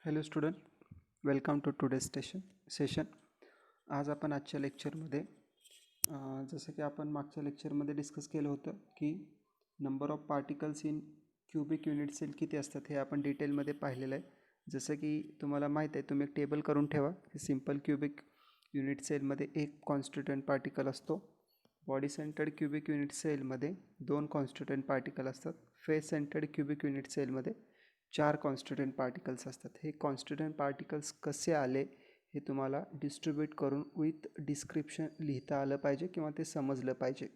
Hello student, welcome to today's session. आज आपण आजच्या लेक्चरमध्ये जसं की आपण मागच्या लेक्चरमध्ये डिस्कस केलं होतं की number of particles in cubic unit cell किती असतात हे आपण डिटेलमध्ये पाहिलेलं आहे. जसं की तुम्हाला माहीत आहे, तुम्ही एक टेबल करून ठेवा की सिम्पल क्युबिक युनिट सेलमध्ये एक कॉन्स्टिट्युएंट पार्टिकल असतो. बॉडी सेंटर्ड क्युबिक युनिट सेलमध्ये 2 कॉन्स्टिट्युएंट पार्टिकल असतात. फेस सेंटर्ड क्युबिक युनिट सेलमध्ये 4 कॉन्स्टिट्युएंट पार्टिकल्स असतात. हे कॉन्स्टिट्युएंट पार्टिकल्स कसे आले हे तुम्हाला डिस्ट्रीब्यूट करून विथ डिस्क्रिप्शन लिहिता आलं पाहिजे किंवा ते समजलं पाहिजे.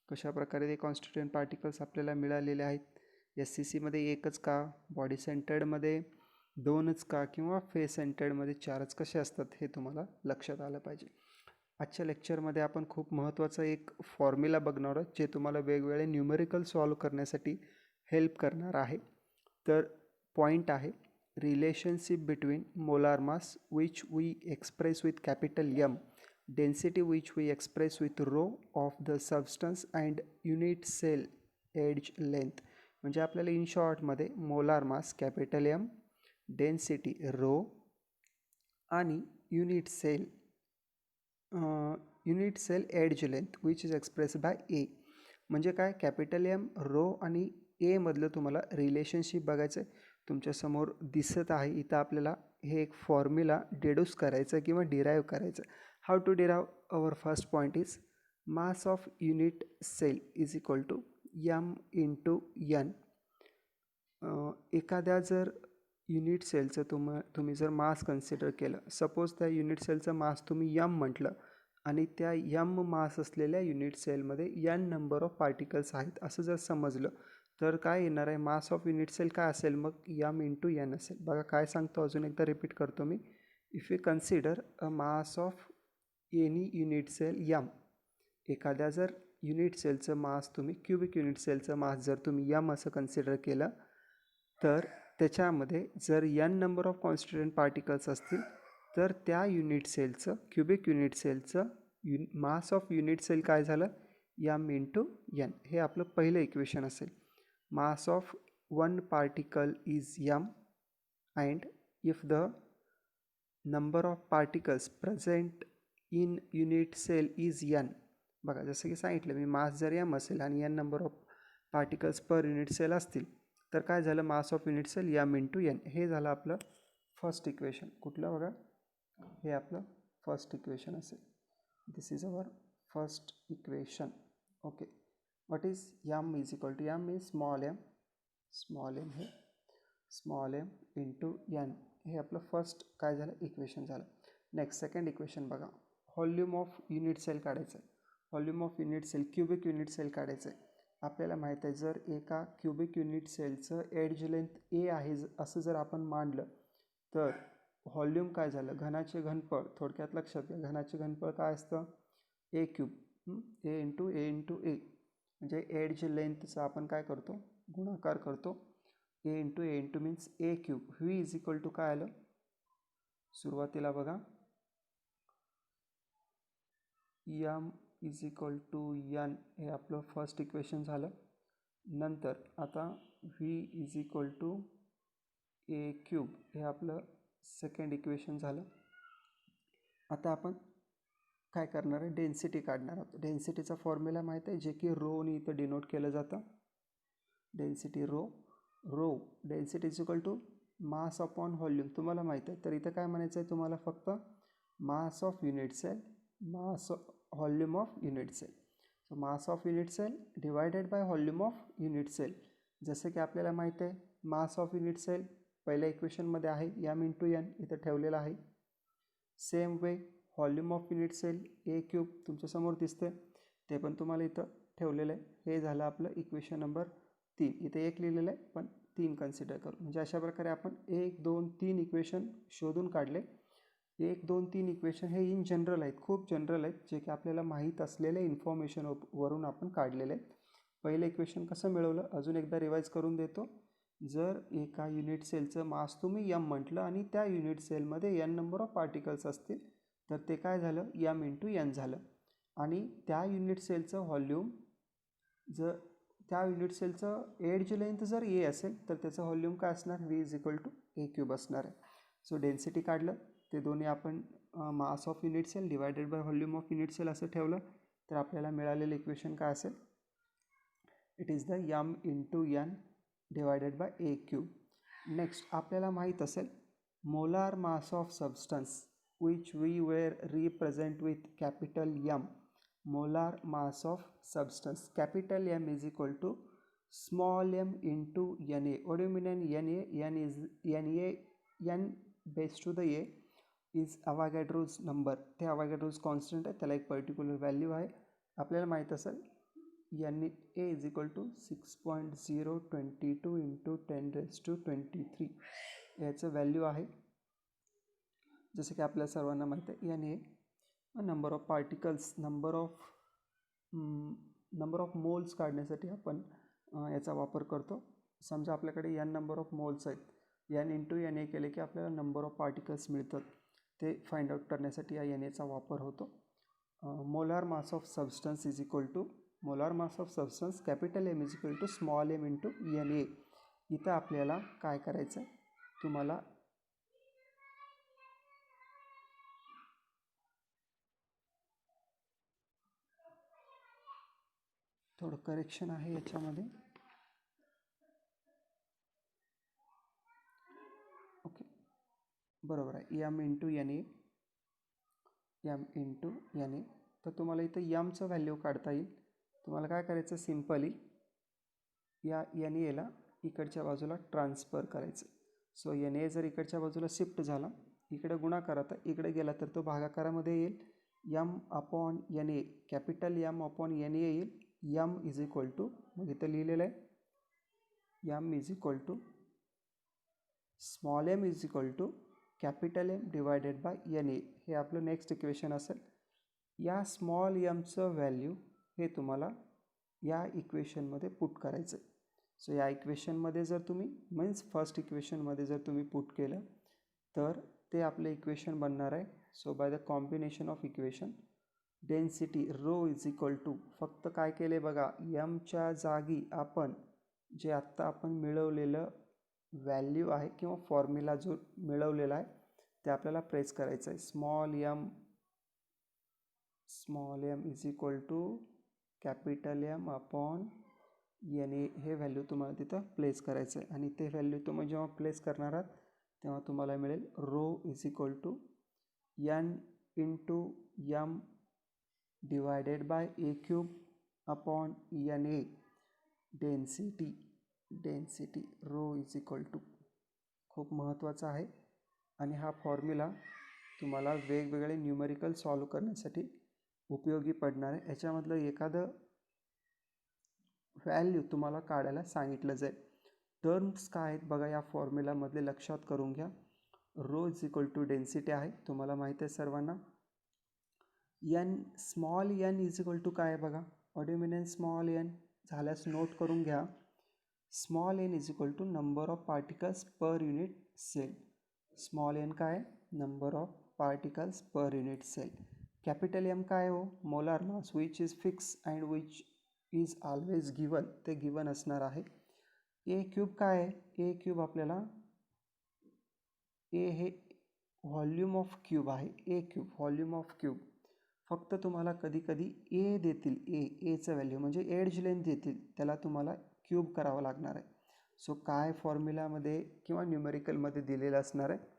कशाप्रकारे ते कॉन्स्टिट्युएंट पार्टिकल्स आपल्याला मिळालेले आहेत. SCCमध्ये एकच का, बॉडी सेंटर्डमध्ये 2च का किंवा फेस सेंटर्डमध्ये 4च कसे असतात हे तुम्हाला लक्षात आलं पाहिजे. आजच्या लेक्चरमध्ये आपण खूप महत्त्वाचा एक फॉर्म्युला बघणार आहोत जे तुम्हाला वेगवेगळे न्यूमेरिकल सॉल्व करण्यासाठी हेल्प करणार आहे. तर पॉइंट आहे relationship between molar mass which we express with capital M, density which we express with rho of the substance and unit cell edge length. म्हणजे आपल्याला इन शॉर्टमध्ये molar mass capital M, density rho आणि unit cell edge length which is express by A. म्हणजे काय, capital M, row आणि ए मधलं तुम्हाला relationship बघायचं आहे. तुमच्यासमोर दिसत आहे इथं आपल्याला हे एक फॉर्म्युला डेड्यूस करायचं किंवा डिराईव्ह करायचं. How to derive? Our first point is mass of unit cell is equal to M into N. एखाद्या जर युनिट सेलचं तुम्ही जर मास कन्सिडर केलं, सपोज त्या युनिट सेलचं मास तुम्ही M म्हटलं आणि त्या M मास असलेल्या युनिट सेलमध्ये N नंबर ऑफ पार्टिकल्स आहेत असं जर समजलं तर काय येणार आहे, मास ऑफ युनिट सेल काय असेल, मग M इंटू N असेल. बघा काय सांगतो, अजून एकदा रिपीट करतो मी. If you consider a mass of any unit cell M, एखाद्या जर युनिट सेलचं मास तुम्ही क्युबिक युनिट सेलचं मास जर तुम्ही M असं कन्सिडर केलं तर त्याच्यामध्ये जर N number of constituent particles असतील तर त्या युनिट सेलचं क्युबिक युनिट सेलचं मास ऑफ युनिट सेल काय झालं, M इंटू N. हे आपलं पहिलं इक्वेशन असेल. Mass of one particle is M and if the number of particles present in unit cell is N. बघा जसं की सांगितलं मी, मास जर M असेल आणि N number of particles per unit cell असतील तर काय झालं, mass of unit cell M into N. हे झालं आपलं फर्स्ट इक्वेशन. कुठलं बघा, हे आपलं फर्स्ट इक्वेशन असेल. This is our first equation. Okay, what is M is equal to, M is small m हे स्मॉल m इंटू N. हे आपलं फर्स्ट काय झालं, इक्वेशन झालं. नेक्स्ट सेकंड इक्वेशन बघा, व्हॉल्यूम ऑफ युनिट सेल काढायचं आहे. Volume of unit cell, cubic unit cell काढायचं आहे. आपल्याला माहीत आहे जर एका क्युबिक युनिट सेलचं एज लेंथ A आहे असं जर आपण मांडलं तर व्हॉल्यूम काय झालं, घनाचे घनफळ. थोडक्यात लक्षात घ्या, घनाचे घनफळ काय असतं, A cube, A into A. म्हणजे एज लेंथचा आपण काय करतो, गुणाकार करतो. A into means A cube. V is equal to काय आलं, सुरुवातीला बघा M is equal to N. हे आपलं फर्स्ट इक्वेशन झालं. नंतर आता V is equal to A cube. हे आपलं सेकंड इक्वेशन झालं. आता आपण काय करणार आहे, डेन्सिटी काढणार आहोत. डेन्सिटीचा फॉर्म्युला माहीत आहे, जे की रोनी इथं डिनोट केलं जातं. Density rho density is equal to mass upon volume. तुम्हाला माहीत आहे, तर इथं काय म्हणायचं आहे तुम्हाला, फक्त mass of unit cell, mass volume of unit cell. So mass of unit cell divided by volume of unit cell. जसं की आपल्याला माहीत आहे मास ऑफ युनिट सेल पहिल्या इक्वेशनमध्ये आहे M इंटू N, इथं ठेवलेलं आहे. Same way volume of unit cell A cube तुमच्यासमोर दिसते, ते पण तुम्हाला इथं ठेवलेलं आहे. हे झालं आपलं इक्वेशन नंबर 3. इथे 1 लिहिलेलं आहे पण 3 कन्सिडर करू. म्हणजे अशा प्रकारे आपण 1, 2, 3 इक्वेशन शोधून काढले. 1, 2, 3 इक्वेशन हे इन जनरल आहेत, खूप जनरल आहेत, जे की आपल्याला माहीत असलेले इन्फॉर्मेशन वरून आपण काढलेले आहेत. पहिलं इक्वेशन कसं मिळवलं अजून एकदा रिवाईज करून देतो. जर एका युनिट सेलचं मास तुम्ही M म्हटलं आणि त्या युनिट सेलमध्ये N नंबर ऑफ पार्टिकल्स असतील तर ते काय झालं, M इंटू N झालं. आणि त्या युनिट सेलचं व्हॉल्यूम, जर त्या युनिट सेलचं एज लेंथ जर A असेल तर त्याचं व्हॉल्यूम काय असणार, V is equal to A cube असणार आहे. सो डेन्सिटी काढलं, ते दोन्ही आपण mass of unit cell divided by volume of unit cell असं ठेवलं तर आपल्याला मिळालेलं इक्वेशन काय असेल? It is the M into N divided by A cube. Next आपल्याला माहीत असेल molar mass of substance which we were represent with capital M. Molar mass of substance, capital M is equal to small m into Na. What do you mean Na? N is N base to the A is Avogadro's number. ते Avogadro's constant आहे, त्याला एक particular value आहे. आपल्याला माहीत असेल Na is equal to 6.022 into 10⁻23 याचं value आहे. जसे की आपल्या सर्वांना माहीत आहे N A number of particles, number of moles काढण्यासाठी आपण याचा वापर करतो. समजा आपल्याकडे एन नंबर ऑफ मोल्स आहेत, एन इंटू एन ए केले की आपल्याला नंबर ऑफ पार्टिकल्स मिळतात. ते फाइंड आउट करण्यासाठी या एन एचा वापर होतो. Molar mass of substance is equal to molar mass of substance capital M is equal to small M into N A. इथं आपल्याला काय करायचं आहे, तुम्हाला थोडं करेक्शन आहे याच्यामध्ये. ओके, बरोबर आहे, M into N A, M into N A. तर तुम्हाला इथं यमचं व्हॅल्यू काढता येईल. तुम्हाला काय करायचं, सिम्पली या एन एला इकडच्या बाजूला ट्रान्सफर करायचं. सो एन ए जर इकडच्या बाजूला शिफ्ट झाला, इकडे गुणाकारात इकडे गेला तर तो भागाकारामध्ये येईल. M upon N A, capital M upon N A येईल. यम इज इक्वल टू, मग इथं लिहिलेलं आहे M is equal to small M is equal to capital M divided by N A. हे आपलं नेक्स्ट इक्वेशन असेल. या स्मॉल एमचं व्हॅल्यू हे तुम्हाला या इक्वेशनमध्ये पुट करायचं आहे. सो या इक्वेशनमध्ये जर तुम्ही मीन्स फर्स्ट इक्वेशनमध्ये जर तुम्ही पुट केलं तर ते आपलं इक्वेशन बनणार आहे. So by the combination of equation density rho is equal to, फक्त काय केले बघा, यमच्या जागी आपण जे आत्ता आपण मिळवलेलं व्हॅल्यू आहे किंवा फॉर्म्युला जो मिळवलेला आहे ते आपल्याला प्रेस करायचं आहे. Small M is equal to capital M upon N A, हे व्हॅल्यू तुम्हाला तिथं प्लेस करायचं आहे. आणि ते व्हॅल्यू तुम्ही जेव्हा प्लेस करणार आहात तेव्हा तुम्हाला मिळेल rho is equal to N into M divided by A cube upon N A density rho is equal to. खूप महत्त्वाचा आहे आणि हा फॉर्म्युला तुम्हाला वेगवेगळे न्यूमेरिकल सॉल्व करण्यासाठी उपयोगी पडणार आहे. याच्यामधलं एखादं व्हॅल्यू तुम्हाला काढायला सांगितलं जाईल. टर्म्स काय आहेत बघा या फॉर्म्युलामधले, लक्षात करून घ्या. Rho is equal to density आहे, तुम्हाला माहीत आहे सर्वांना. N, small n is equal to काय आहे बघा, ऑडिमिनन स्मॉल एन झाल्यास नोट करून घ्या. Small n is equal to number of particles per unit cell. Small n काय, number of particles per unit cell. Capital M काय हो, molar mass which is fix and which is always given, ते given असणार आहे. ए cube काय आहे, ए cube आपल्याला, ए हे व्हॉल्यूम ऑफ क्यूब आहे. ए क्यूब व्हॉल्यूम ऑफ क्यूब. फक्त तुम्हाला कधी कधी ए देतील, एचं व्हॅल्यू म्हणजे एड्ज लेंथ देतील, त्याला तुम्हाला क्यूब करावं लागणार आहे. सो काय फॉर्म्युलामध्ये किंवा न्यूमेरिकलमध्ये दिलेलं असणार आहे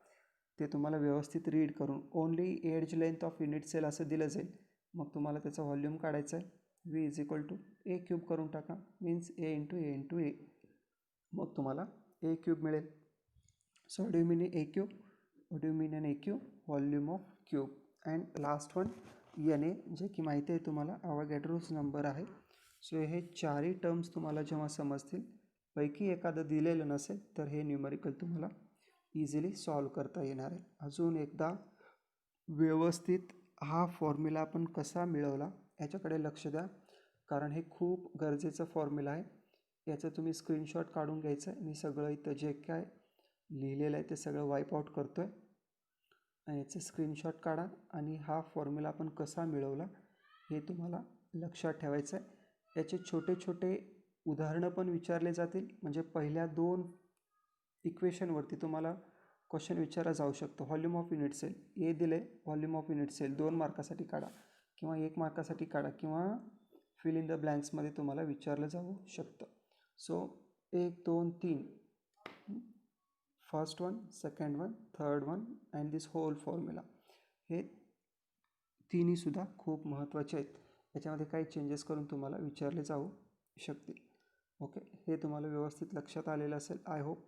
ते तुम्हाला व्यवस्थित रीड करून, only edge length of unit cell असं दिलं जाईल. मग तुम्हाला त्याचा व्हॉल्यूम काढायचा आहे. V is equal to A cube करून टाका, मीन्स ए इंटू ए, मग तुम्हाला ए क्यूब मिळेल. So do mean A cube, do mean N A cube, volume of cube. And last one N A, जे की माहिती आहे तुम्हाला अवोगॅड्रोज नंबर आहे. सो हे चारही टर्म्स तुम्हाला जेव्हा समजतील, पैकी एखादं दिलेलं नसेल तर हे न्यूमेरिकल तुम्हाला इझिली सॉल्व करता येणार आहे. अजून एकदा व्यवस्थित हा फॉर्म्युला आपण कसा मिळवला याच्याकडे लक्ष द्या, कारण हे खूप गरजेचं फॉर्म्युला आहे. याचं तुम्ही स्क्रीनशॉट काढून घ्यायचं आहे. मी सगळं इथं जे काय लिहिलेलं आहे ते सगळं वाईप आउट करतो आहे. याचे स्क्रीनशॉट काढा आणि हा फॉर्म्युला आपण कसा मिळवला हे तुम्हाला लक्षात ठेवायचं आहे. याचे छोटे छोटे उदाहरणं पण विचारले जातील, म्हणजे पहिल्या 2 इक्वेशनवरती तुम्हाला क्वेश्चन विचारला जाऊ शकतो. व्हॉल्यूम ऑफ युनिट सेल ए दिले, व्हॉल्यूम ऑफ युनिट सेल 2 मार्कासाठी काढा किंवा 1 मार्कासाठी काढा किंवा फिल इन द ब्लँक्समध्ये तुम्हाला विचारलं जाऊ शकतं. So 1 2 3 first one, second one, third one and this whole formula, हे तिन्हीसुद्धा खूप महत्त्वाचे आहेत. याच्यामध्ये काही चेंजेस करून तुम्हाला विचारले जाऊ शकतील. ओके, हे तुम्हाला व्यवस्थित लक्षात आलेलं असेल. I hope.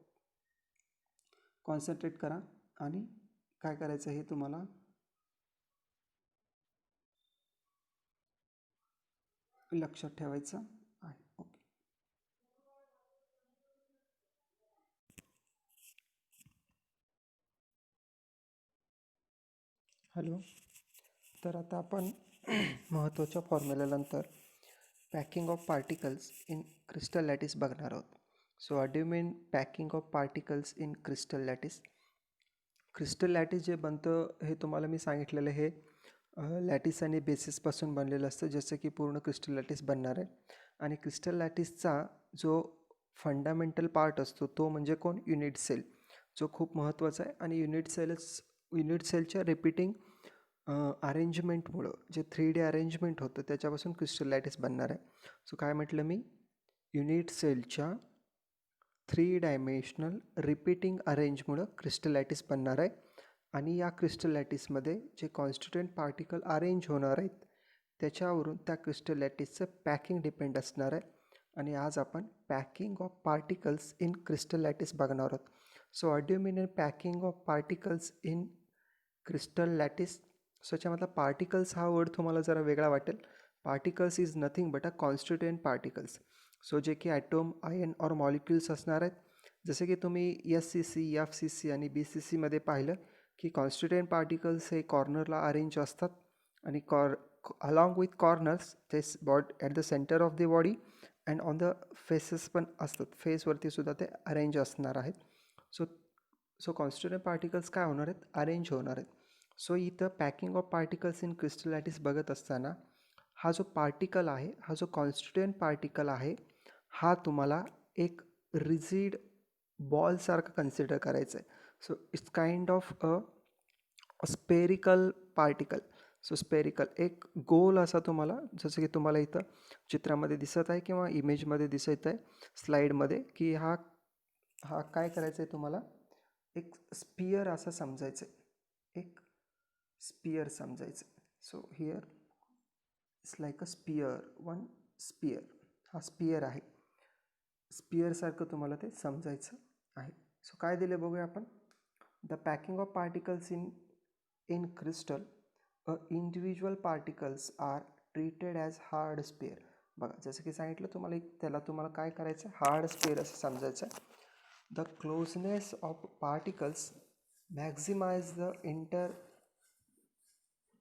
कॉन्सन्ट्रेट करा आणि काय करायचं हे तुम्हाला लक्षात ठेवायचं आहे. Okay, hello. तर आता आपण महत्त्वाच्या फॉर्म्युल्यानंतर packing of particles in crystal lattice बघणार आहोत. So what do you mean packing of particles in crystal lattice? Crystal lattice जे बनतं हे तुम्हाला मी सांगितलेलं हे लॅटिस आणि बेसिसपासून बनलेलं असतं, जसं की पूर्ण क्रिस्टल लॅटिस बनणार आहे. आणि क्रिस्टल लॅटिसचा जो फंडामेंटल पार्ट असतो तो म्हणजे कोण? युनिट सेल, जो खूप महत्त्वाचा आहे. आणि युनिट सेलच्या रिपीटिंग अरेंजमेंटमुळं जे 3D अरेंजमेंट होतं त्याच्यापासून क्रिस्टल लॅटिस बनणार आहे. सो काय म्हटलं मी? युनिट सेलच्या 3 डायमेन्शनल रिपीटिंग अरेंजमुळं क्रिस्टल लॅटिस बनणार आहे. आणि या क्रिस्टल लॅटिसमध्ये जे कॉन्स्टिट्युएंट पार्टिकल अरेंज होणार आहेत त्याच्यावरून त्या क्रिस्टल लॅटिसचं पॅकिंग डिपेंड असणार आहे. आणि आज आपण packing of particles in crystal lattice बघणार आहोत. So what do you mean in packing of particles in crystal lattice? So याच्यामधला पार्टिकल्स हा वर्ड तुम्हाला जरा वेगळा वाटेल. Particles is nothing but a constituent particles. So जे की ॲटोम, आयन और मॉलिक्युल्स असणार आहेत. जसे की तुम्ही SCC, FCC आणि BCCमध्ये पाहिलं की कॉन्स्टिट्युएंट पार्टिकल्स हे कॉर्नरला अरेंज असतात आणि अलॉंग विथ कॉर्नर्स ते at the centre of the body and on the faces पण असतात. फेसवरती सुद्धा ते अरेंज असणार आहेत. सो कॉन्स्टिट्युएंट पार्टिकल्स काय होणार आहेत? अरेंज होणार आहेत. सो इथं packing of particles in crystal lattice बघत असताना हा जो पार्टिकल आहे, हा जो कॉन्स्टिट्युएंट पार्टिकल आहे, हा तुम्हाला एक रिजिड बॉलसारखं कन्सिडर करायचं आहे. So it's kind of a spherical particle. So spherical एक गोल असा तुम्हाला, जसं की तुम्हाला इथं चित्रामध्ये दिसत आहे किंवा इमेजमध्ये दिसत आहे स्लाईडमध्ये, की हा काय करायचं आहे तुम्हाला? एक स्पियर असं समजायचं आहे, एक स्पियर समजायचं. So here it's like a sphere, one sphere. हा स्पियर आहे. स्पियरसारखं तुम्हाला ते समजायचं आहे. सो काय दिले बघूया आपण. The packing of particles in crystal, individual particles are treated as hard sphere. बघा, जसं की सांगितलं तुम्हाला, त्याला तुम्हाला काय करायचं आहे? हार्ड स्पेअर असं समजायचं आहे. The closeness of particles maximize the inter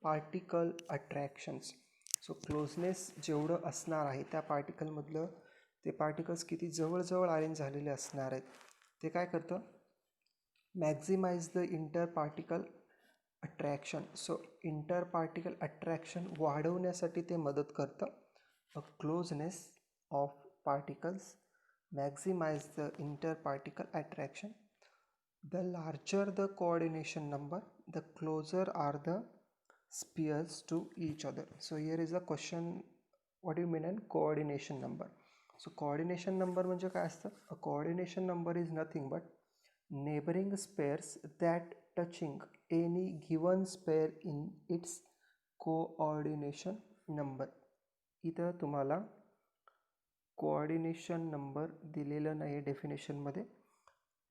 particle attractions. So closeness जेवढं असणार आहे त्या पार्टिकलमधलं, ते पार्टिकल्स किती जवळजवळ अरेंज झालेले असणार आहेत, ते काय करतं? Maximize the inter particle attraction. So inter particle attraction वाढवण्यासाठी ते मदत करतं. Uh closeness of particles maximize the inter particle attraction. The larger the coordination number, the closer are the spheres to each other. So here is a question, what do you mean in coordination number? So coordination number म्हणजे काय असतं? A coordination number is nothing but neighboring spheres that touching any given sphere in its coordination number. इथं तुम्हाला coordination number दिलेला नाही डेफिनेशनमध्ये.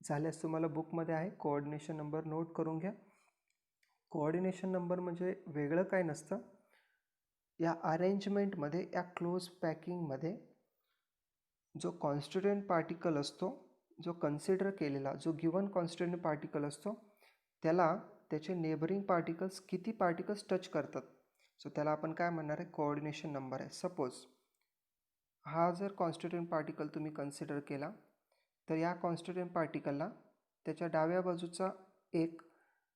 झाल्यास तुम्हाला बुकमध्ये आहे, कोऑर्डिनेशन नंबर नोट करून घ्या. कोऑर्डिनेशन नंबर म्हणजे वेगळं काय नसतं. या अरेंजमेंटमध्ये, या क्लोज पॅकिंगमध्ये जो कॉन्स्टिट्युएंट पार्टिकल असतो, जो कन्सिडर केलेला, जो गिवन कॉन्स्टिट्युएंट पार्टिकल असतो, त्याला त्याचे नेबरिंग पार्टिकल्स किती पार्टिकल्स टच करतात, सो त्याला आपण काय म्हणणार आहे? कोऑर्डिनेशन नंबर आहे. सपोज हा जर कॉन्स्टिट्युएंट पार्टिकल तुम्ही कन्सिडर केला, तर या कॉन्स्टिट्युएंट पार्टिकलला त्याच्या डाव्या बाजूचा एक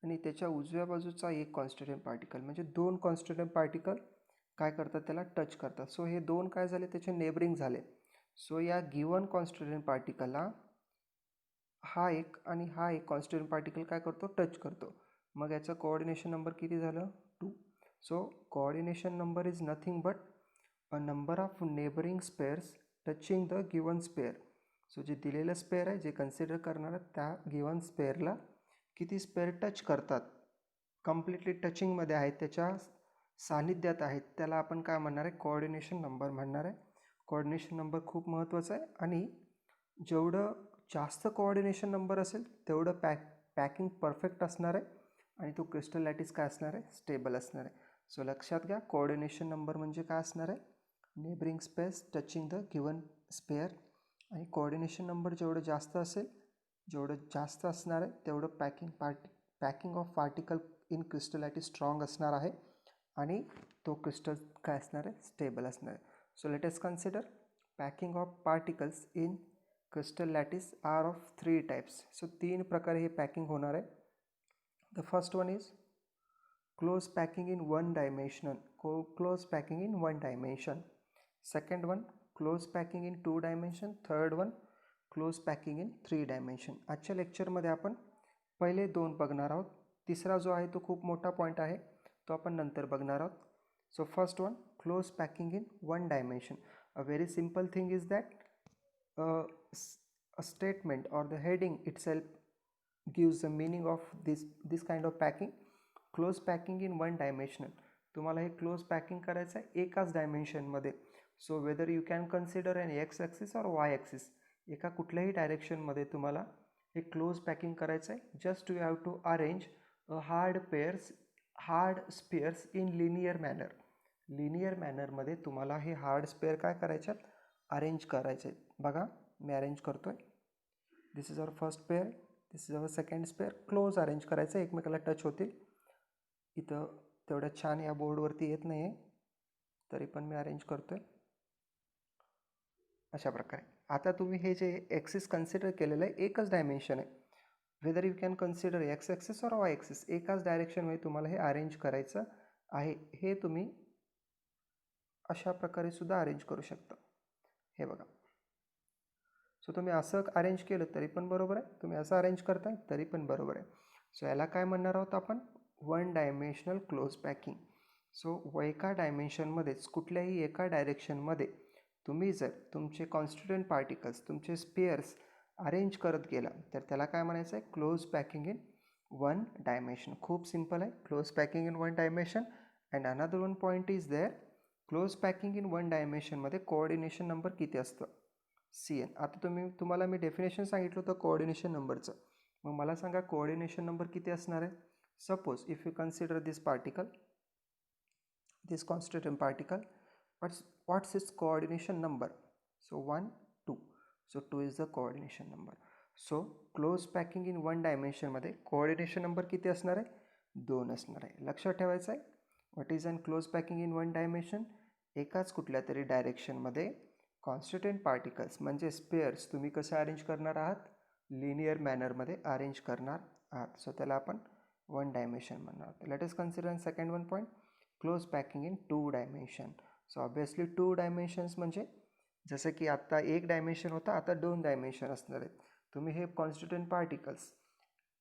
आणि त्याच्या उजव्या बाजूचा एक कॉन्स्टिट्युएंट पार्टिकल, म्हणजे 2 कॉन्स्टिट्युएंट पार्टिकल काय करतात? त्याला टच करतात. सो हे 2 काय झाले? त्याचे नेबरिंग झाले. सो या गिवन कॉन्स्टिट्युएंट पार्टिकलला हा एक आणि हा एक कॉन्स्टिट्युएंट पार्टिकल काय करतो, टच करतो. मग याचं कोऑर्डिनेशन नंबर किती झालं, 2. So coordination number is nothing but a number of neighbouring spares touching the given spare. So जे दिलेलं स्पेअर आहे, जे कन्सिडर करणार त्या गिवन स्पेअरला किती स्पेअर टच करतात, कम्प्लिटली टचिंगमध्ये आहेत, त्याच्या सानिध्यात आहेत, त्याला आपण काय म्हणणार आहे, कोऑर्डिनेशन नंबर म्हणणार आहे. कोऑर्डिनेशन नंबर खूप महत्त्वाचा आहे आणि जेवढं जास्त कोऑर्डिनेशन नंबर असेल तेवढं पॅकिंग परफेक्ट असणार आहे आणि तो क्रिस्टल लॅटिस काय असणार आहे, स्टेबल असणार आहे. सो लक्षात घ्या, कोऑर्डिनेशन नंबर म्हणजे काय असणार आहे, neighbouring space touching the given spare. आणि कोऑर्डिनेशन नंबर जेवढं जास्त असणार आहे तेवढं packing of particle in crystal lattice strong असणार आहे आणि तो क्रिस्टल काय असणार आहे, स्टेबल असणार आहे. So let us consider packing of particles in crystal lattice are of 3 types. So 3 प्रकारे हे पॅकिंग होणार आहे. The first one is close packing in one dimension. Second one close packing in 2 dimension. Third one close packing in 3 dimension. आजच्या लेक्चरमध्ये आपण पहिले 2 बघणार आहोत. तिसरा जो आहे तो खूप मोठा पॉईंट आहे, तो आपण नंतर बघणार आहोत. So first one, close packing in one dimension. A very simple thing is that a statement or the heading itself gives the meaning of this kind of packing. Close packing in one dimensional. तुम्हाला हे close packing करायचं आहे एकाच डायमेन्शनमध्ये. So whether you can consider an x axis और y axis, एका कुठल्याही डायरेक्शनमध्ये तुम्हाला हे क्लोज पॅकिंग करायचं आहे. Just you have to arrange hard spheres in linear मॅनरमध्ये तुम्हाला हे हार्ड स्पेअर काय करायचे आहेत, अरेंज करायचे आहेत. बघा मी अरेंज करतो आहे. This is our first pair, this is our second sphere. Close arrange करायचं आहे, एकमेकाला टच होतील. इथं तेवढ्या छान या बोर्डवरती येत नाही आहे, तरी पण मी अरेंज करतो आहे अशा प्रकारे. आता तुम्ही हे जे ॲक्सिस कन्सिडर केलेलं आहे एकच डायमेन्शन आहे. Weather you can consider x axis और वाय ॲक्सिस, एकाच डायरेक्शनमध्ये तुम्हाला हे अरेंज करायचं आहे. हे तुम्ही अशा प्रकारे सुद्धा अरेंज करू शकता. हे बघा, सो तुम्ही असं अरेंज केलं तरी पण बरोबर आहे, तुम्ही असं अरेंज करताय तरी पण बरोबर आहे. सो याला काय म्हणणार आहोत आपण, one dimensional close packing. So एका डायमेन्शनमध्येच कुठल्याही एका डायरेक्शनमध्ये तुम्ही जर तुमचे कॉन्स्टिट्युएंट पार्टिकल्स, तुमचे स्पेअर्स अरेंज करत गेला तर त्याला काय म्हणायचं आहे, close packing in one dimension. खूप सिम्पल आहे, close packing in one dimension. And another one point is there, close packing in one डायमेन्शनमध्ये कोऑर्डिनेशन नंबर किती असतं, CN. आता तुम्हाला मी डेफिनेशन सांगितलं होतं कोऑर्डिनेशन नंबरचं. मग मला सांगा कोऑर्डिनेशन नंबर किती असणार आहे. Suppose if you consider this constituent particle, what's its coordination number? So 1 2. So 2 is the coordination number. So close packing in one dimension मध्ये कोऑर्डिनेशन नंबर किती असणार आहे, 2 असणार आहे. लक्षात ठेवायचं आहे. What is an close packing in one dimension, एकाच कुठल्या तरी डायरेक्शनमध्ये कॉन्स्टिट्युएंट पार्टिकल्स म्हणजे स्पेअर्स तुम्ही कसं अरेंज करणार आहात, लिनियर मॅनरमध्ये अरेंज करणार आहात. सो त्याला आपण वन डायमेन्शन म्हणणार. Late us consider second one point, close packing in 2 dimension. So obviously 2 dimensions म्हणजे जसं की आत्ता 1 डायमेन्शन होता, आता 2 डायमेन्शन असणार आहेत. तुम्ही हे कॉन्स्टिट्युएंट पार्टिकल्स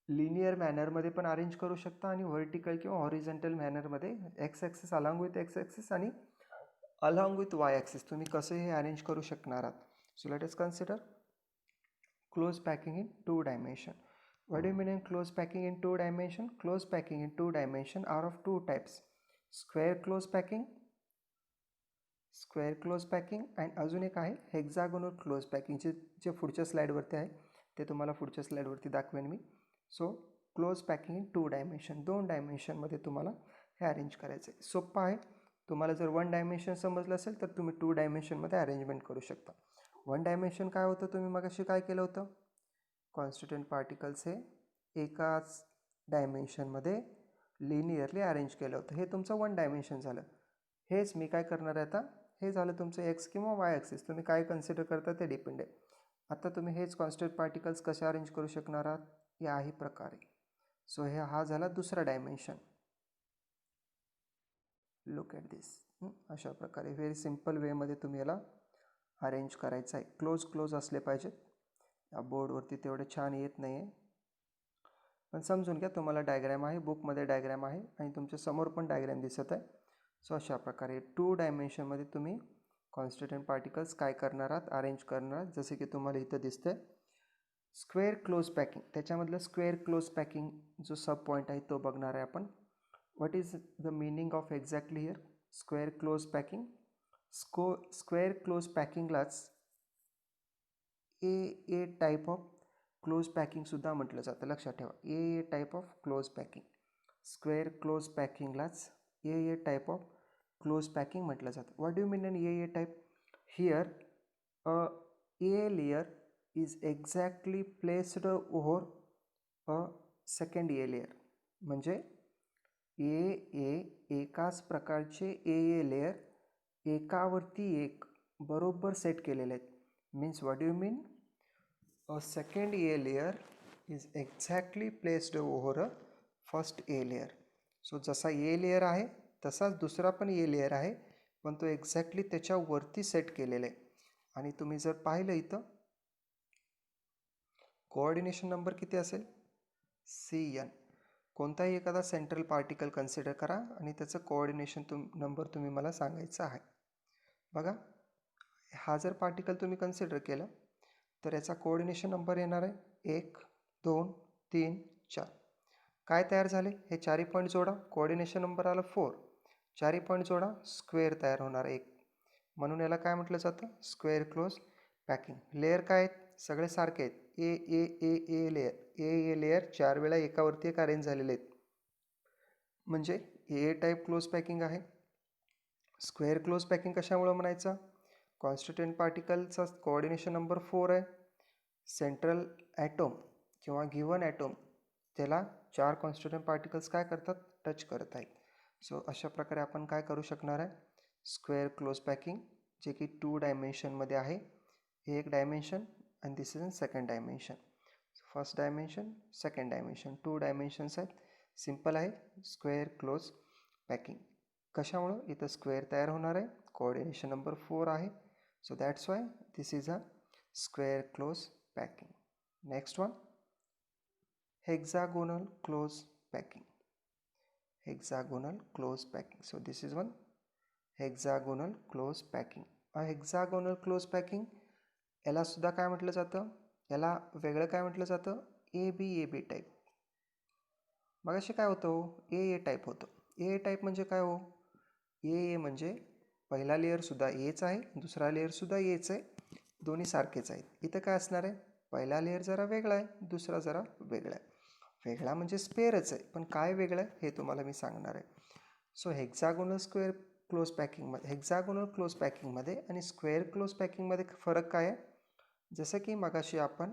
लिनियर मॅनरमध्ये पण अरेंज करू शकता आणि व्हर्टिकल किंवा हॉरिझॉन्टल मॅनरमध्ये x axis along with x axis आणि अलॉंग विथ वाय ॲक्सिस तुम्ही कसं हे अरेंज करू शकणार आहात. So let us consider close packing in 2 dimension. What do you mean in close packing in 2 dimension? Close packing in 2 dimension are of 2 types. Square close packing and अजून एक आहे hexagonal close packing, जे पुढच्या स्लाईडवरती आहे ते तुम्हाला पुढच्या स्लाईडवरती दाखवेन मी. So close packing in 2 dimension, 2 डायमेन्शनमध्ये तुम्हाला हे अरेंज करायचं आहे. सोपं आहे. तुम्हाला जर 1 डायमेन्शन समजलं असेल तर तुम्ही 2 डायमेन्शनमध्ये अरेंजमेंट करू शकता. 1 डायमेन्शन काय होतं, तुम्ही मगाशी काय केलं होतं, कॉन्स्टिट्युएंट पार्टिकल्स हे एकाच डायमेन्शनमध्ये लिनियरली अरेंज केलं होतं. हे तुमचं 1 डायमेन्शन झालं. हेच मी काय करणार आहे आता, हे झालं तुमचं एक्स किंवा वाय ॲक्सिस, तुम्ही काय कन्सिडर करता ते डिपेंड आहे. आता तुम्ही हेच कॉन्स्टिट्युएंट पार्टिकल्स कसे अरेंज करू शकणार आहात, याही प्रकारे. सो हा झाला दुसरा डायमेन्शन. लुक ॲट दिस. अशा प्रकारे व्हेरी सिम्पल वेमध्ये तुम्ही याला अरेंज करायचं आहे. क्लोज असले पाहिजेत. या बोर्डवरती तेवढे छान येत नाही आहे, पण समजून घ्या. तुम्हाला डायग्रॅम आहे, बुकमध्ये डायग्रॅम आहे आणि तुमच्या समोर पण डायग्रॅम दिसत आहे. सो अशा प्रकारे 2 डायमेन्शनमध्ये तुम्ही कॉन्स्टिट्युएंट पार्टिकल्स काय करणार आहात, अरेंज करणार आहात. जसे की तुम्हाला इथं दिसतंय स्क्वेअर क्लोज पॅकिंग. त्याच्यामधलं स्क्वेअर क्लोज पॅकिंग जो सब पॉईंट आहे तो बघणार आहे आपण. What is the meaning of exactly here square close packing? Square close पॅकिंगलाच ए टाईप ऑफ क्लोज पॅकिंगसुद्धा म्हटलं जातं. लक्षात ठेवा, A type of close packing. Square close पॅकिंगलाच A type of close packing म्हटलं जातं. What do you mean in A type? Here uh A layer is exactly placed over a second A layer. म्हणजे एकाच प्रकारचे a layer एकावरती एक बरोबर set केलेले आहेत. Means what do you mean? A second a layer is exactly placed over a first a layer. So जसा a layer आहे तसाच दुसरा पण ए लेयर आहे, पण तो एक्झॅक्टली त्याच्यावरती सेट केलेला आहे. आणि तुम्ही जर पाहिलं इथं कोऑर्डिनेशन नंबर किती असेल? CN. कोणताही एखादा सेंट्रल पार्टिकल कन्सिडर करा आणि त्याचं कोऑर्डिनेशन नंबर तुम्ही मला सांगायचं आहे. बघा, हा जर पार्टिकल तुम्ही कन्सिडर केलं तर याचा कोऑर्डिनेशन नंबर येणार आहे 1, 2, 3, 4. काय तयार झाले? हे चारही पॉईंट जोडा, कोऑर्डिनेशन नंबर आला 4. चारही पॉईंट जोडा, स्क्वेअर तयार होणार 1. म्हणून याला काय म्हटलं जातं? Square close packing. लेयर काय आहेत? सगळे सारखे आहेत. ए लेयर 4 वेळा एकावरती एक अरेंज झालेले आहेत, म्हणजे ए टाईप क्लोज पॅकिंग आहे. स्क्वेअर क्लोज पॅकिंग कशामुळे म्हणायचं? कॉन्स्टिट्युएंट पार्टिकलचा कोऑर्डिनेशन नंबर 4 आहे. सेंट्रल ॲटोम किंवा गिवन ॲटोम त्याला 4 कॉन्स्टिट्युएंट पार्टिकल्स काय करतात? टच करत आहेत. सो अशा प्रकारे आपण काय करू शकणार आहे? स्क्वेअर क्लोज पॅकिंग, जे की 2 डायमेन्शनमध्ये आहे. हे एक डायमेन्शन आणि this is in second dimension. First dimension, second dimension, 2 dimensions आहेत. सिम्पल आहे स्क्वेअर क्लोज पॅकिंग. कशामुळं? इथं स्क्वेअर तयार होणार आहे, कोऑर्डिनेशन नंबर 4 आहे. So that's why this is a square close packing. Next one, hexagonal close packing. Hexagonal close packing. So this is one hexagonal close packing. A hexagonal close packing याला सुद्धा काय म्हटलं जातं? याला वेगळं काय म्हटलं जातं? A B type. मग असे काय होतं? ए टाईप होतं. ए टाईप म्हणजे काय हो? ए म्हणजे पहिला लेअरसुद्धा एच आहे, दुसरा लेअरसुद्धा एच आहे, दोन्ही सारखेच आहेत. इथं काय असणार आहे? पहिला लेअर जरा वेगळा आहे, दुसरा जरा वेगळा आहे. वेगळा म्हणजे स्पेअरच आहे, पण काय वेगळं आहे हे तुम्हाला मी सांगणार आहे. सो हेक्सागोनल स्क्वेअर क्लोज पॅकिंगमध्ये, हेक्सागोनल क्लोज पॅकिंगमध्ये आणि स्क्वेअर क्लोज पॅकिंगमध्ये फरक काय आहे? जसं की मगाशी आपण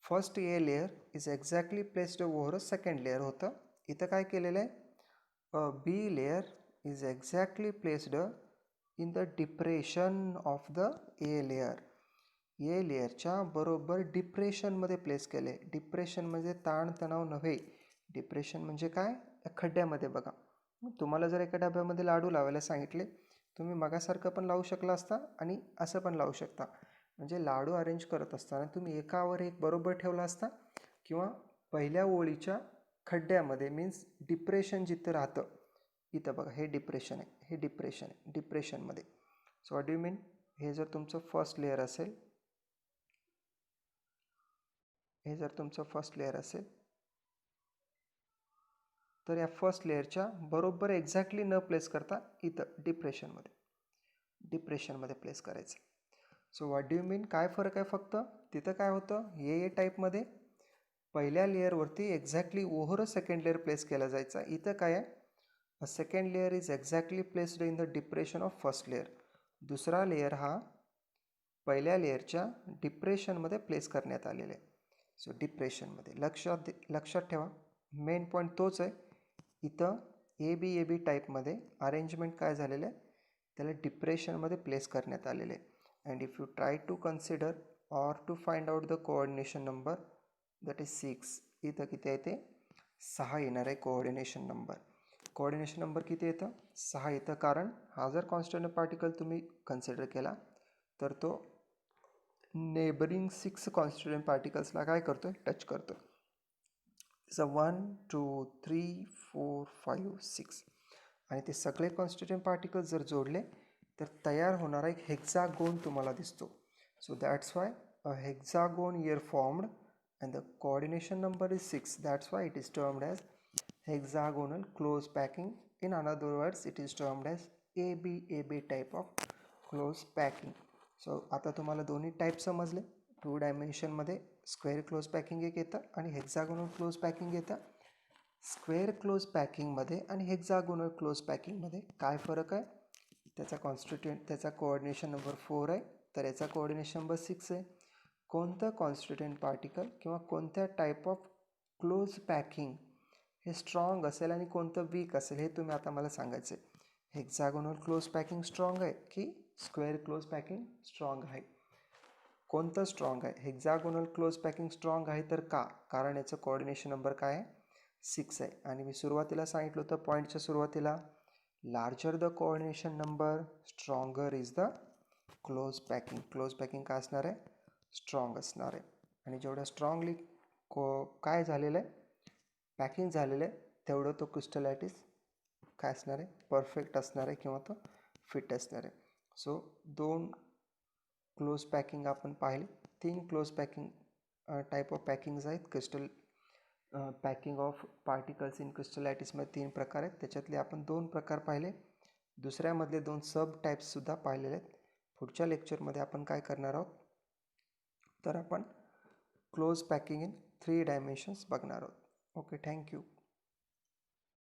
first A layer is exactly placed over a second layer होतं. इथं काय केलेलं आहे? A B layer is exactly placed in the depression of the A layer. A लेअरच्या बरोबर डिप्रेशनमध्ये प्लेस केले. डिप्रेशन म्हणजे ताणतणाव नव्हे. डिप्रेशन म्हणजे काय? खड्ड्यामध्ये. बघा, तुम्हाला जर एका डब्यामध्ये लाडू लावायला सांगितले, तुम्ही मगासारखं पण लावू शकला असता आणि असं पण लावू शकता. म्हणजे लाडू अरेंज करत असताना तुम्ही एकावर एक बरोबर ठेवला असता, किंवा पहिल्या ओळीच्या खड्ड्यामध्ये, मीन्स डिप्रेशन जिथं राहतं, इथं बघा हे डिप्रेशन आहे, हे डिप्रेशन आहे, डिप्रेशनमध्ये. सो व्हॉट डू यू मीन? हे जर तुमचं फर्स्ट लेअर असेल, हे जर तुमचं फर्स्ट लेअर असेल तर या फर्स्ट लेअरच्या बरोबर एक्झॅक्टली न प्लेस करता इथं डिप्रेशनमध्ये प्लेस करायचं. सो व्हॉट डू यू मीन? काय फरक आहे फक्त? तिथं काय होतं? ए टाईपमध्ये पहिल्या लेअरवरती exactly over a second layer place केला जायचा. इथं काय आहे? A second layer is exactly placed in the depression of first layer. दुसरा लेअर हा पहिल्या लेअरच्या डिप्रेशनमध्ये प्लेस करण्यात आलेला आहे. सो डिप्रेशनमध्ये. लक्षात ठेवा, मेन पॉईंट तोच आहे. इथं ए बी टाईपमध्ये अरेंजमेंट काय झालेलं आहे? त्याला डिप्रेशनमध्ये प्लेस करण्यात आलेले आहे. And if you try to consider or to find out the coordination number, that is 6. इथं किती आहे ते? 6 येणार आहे कोऑर्डिनेशन नंबर. कोऑर्डिनेशन नंबर किती येतं? 6 येतं. कारण हा जर कॉन्स्टंट पार्टिकल तुम्ही कन्सिडर केला तर तो नेबरिंग 6 कॉन्स्टिट्युएंट पार्टिकल्सला काय करतो आहे, टच करतो आहे. जसं 1 2 3 4 5 6 आणि ते सगळे कॉन्स्टिट्युएंट पार्टिकल्स जर जोडले तर तयार होणारा एक हेक्सागोन तुम्हाला दिसतो. So that's why a hexagon year formed and the coordination number is 6. That's why it is termed as hexagonal close packing. In another words, it is termed as AB type of close packing. So आता तुम्हाला दोन्ही type समजले. 2 डायमेन्शनमध्ये square close packing एक येतं आणि hexagonal close packing येतं. Square close पॅकिंगमध्ये आणि हेक्सागोनल क्लोज पॅकिंगमध्ये काय फरक आहे, त्याचा त्याचा कोऑर्डिनेशन नंबर 4 आहे, तर याचा कोऑर्डिनेशन नंबर 6 आहे. कोणतं कॉन्स्टिट्युएंट पार्टिकल किंवा कोणत्या टाईप ऑफ क्लोज पॅकिंग हे स्ट्रॉंग असेल आणि कोणतं वीक असेल हे तुम्ही आता मला सांगायचं आहे. हेक्सागोनल क्लोज पॅकिंग स्ट्रॉंग आहे की स्क्वेअर क्लोज पॅकिंग स्ट्रॉंग आहे? कोणतं स्ट्रॉंग आहे? हेक्सागोनल क्लोज पॅकिंग स्ट्रॉंग आहे. तर का? कारण याचं कोऑर्डिनेशन नंबर काय आहे, 6 आहे. आणि मी सुरुवातीला सांगितलं होतं पॉईंटच्या सुरुवातीला, larger the coordination number stronger is the close packing. Close packing काय असणार आहे, स्ट्रॉंग असणार आहे. आणि जेवढं स्ट्रॉंगली काय झालेलं आहे, पॅकिंग झालेलं आहे, तेवढं तो क्रिस्टलायटिस काय असणार आहे, परफेक्ट असणार आहे किंवा तो फिट असणार आहे. सो 2 क्लोज पॅकिंग आपण पाहिले. 3 close packing type of packings आहेत. Crystal packing of particles in क्रिस्टलायटिसमध्ये 3 प्रकार आहेत. त्याच्यातले आपण 2 प्रकार पाहिले. दुसऱ्यामधले 2 सब टाईप्ससुद्धा पाहिलेले आहेत. पुढच्या लेक्चरमध्ये आपण काय करणार आहोत, तर आपण क्लोज पॅकिंग इन 3 डायमेन्शन्स बघणार आहोत. Okay, thank you.